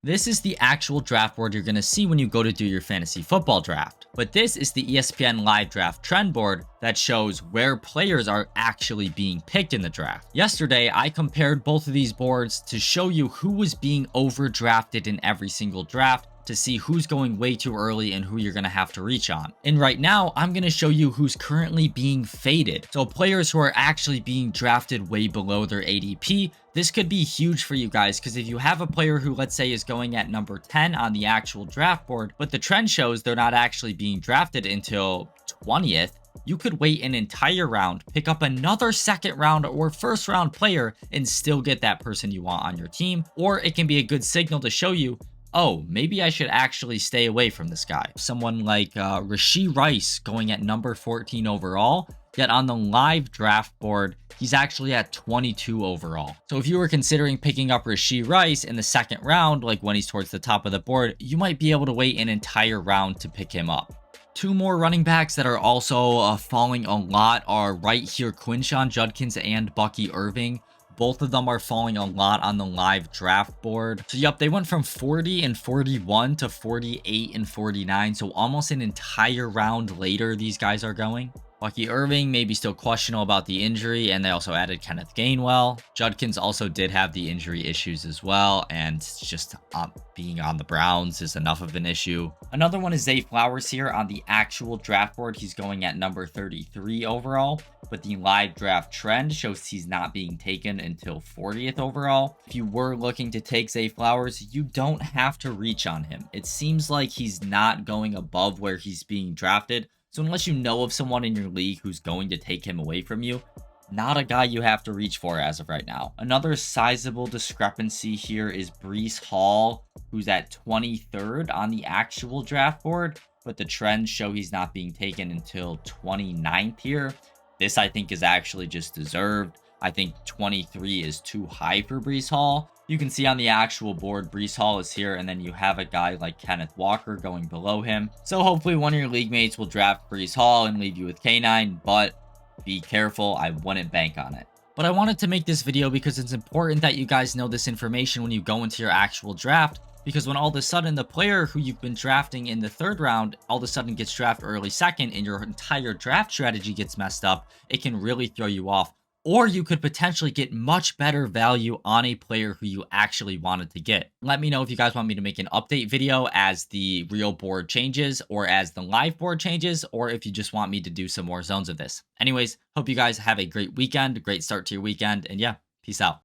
This is the actual draft board you're going to see when you go to do your fantasy football draft. But this is the ESPN live draft trend board that shows where players are actually being picked in the draft. Yesterday, I compared both of these boards to show you who was being overdrafted in every single draft, to see who's going way too early and who you're going to have to reach on. And right now, I'm going to show you who's currently being faded. So players who are actually being drafted way below their ADP. This could be huge for you guys, because if you have a player who, let's say, is going at number 10 on the actual draft board, but the trend shows they're not actually being drafted until 20th, you could wait an entire round, pick up another second round or first round player, and still get that person you want on your team. Or it can be a good signal to show you, oh, maybe I should actually stay away from this guy. Someone like Rashee Rice going at number 14 overall, yet on the live draft board, he's actually at 22 overall. So if you were considering picking up Rashee Rice in the second round, like when he's towards the top of the board, you might be able to wait an entire round to pick him up. Two more running backs that are also falling a lot are right here, Quinshon Judkins and Bucky Irving. Both of them are falling a lot on the live draft board. So yep, they went from 40 and 41 to 48 and 49. So almost an entire round later, these guys are going. Bucky Irving maybe still questionable about the injury, and they also added Kenneth Gainwell. Judkins also did have the injury issues as well, and just being on the Browns is enough of an issue. Another one is Zay Flowers here on the actual draft board. He's going at number 33 overall, but the live draft trend shows he's not being taken until 40th overall. If you were looking to take Zay Flowers, you don't have to reach on him. It seems like he's not going above where he's being drafted. So unless you know of someone in your league who's going to take him away from you, not a guy you have to reach for as of right now. Another sizable discrepancy here is Breece Hall, who's at 23rd on the actual draft board, but the trends show he's not being taken until 29th here. This, I think, is actually just deserved. I think 23 is too high for Breece Hall. You can see on the actual board, Breece Hall is here, and then you have a guy like Kenneth Walker going below him. So hopefully one of your league mates will draft Breece Hall and leave you with K9, but be careful, I wouldn't bank on it. But I wanted to make this video because it's important that you guys know this information when you go into your actual draft, because when all of a sudden the player who you've been drafting in the third round all of a sudden gets drafted early second and your entire draft strategy gets messed up, it can really throw you off. Or you could potentially get much better value on a player who you actually wanted to get. Let me know if you guys want me to make an update video as the real board changes or as the live board changes, or if you just want me to do some more zones of this. Anyways, hope you guys have a great weekend, a great start to your weekend, and yeah, peace out.